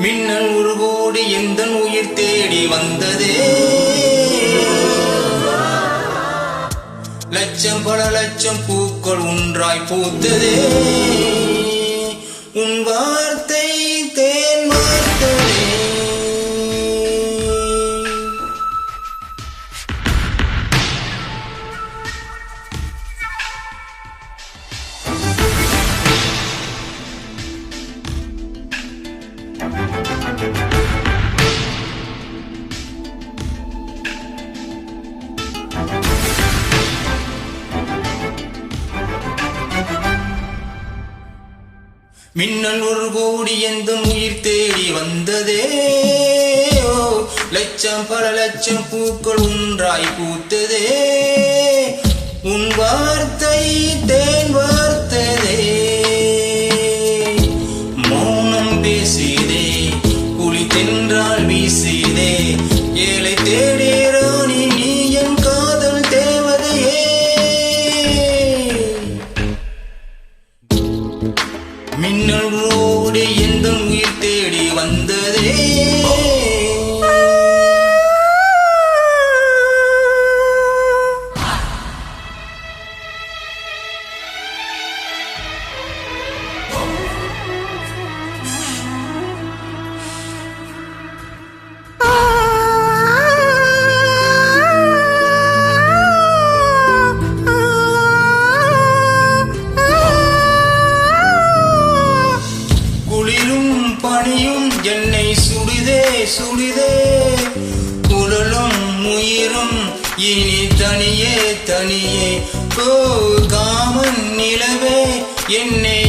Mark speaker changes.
Speaker 1: மின்னல் ஒரு கோடி எந்தன் உயிர் தேடி வந்ததே. லட்சம் பல லட்சம் பூக்கள் ஒன்றாய் பூத்ததே. உன் வார்த்தை தேன் வார்த்ததே. மின்னல் ஒரு கோடி எந்தன் உயிர் தேடி வந்ததே. லட்சம் பல லட்சம் பூக்கள் ஒன்றாய் பூத்ததே. உன் வார்த்தை தேன் வார்த்ததே. மௌனம் பேசிதே, குளி தென்றால் வீசிதே. ஏழை தேடி ராணி நீ என் காதல் தேவதையே. மின்னல் ஓடி எந்தன் உயிர் தேடி வந்ததே. பணியும் என்னை சுடுதே சுடுதே. குழலும் உயிரும் இனி தனியே தனியே. காமன் நிலவே என்னை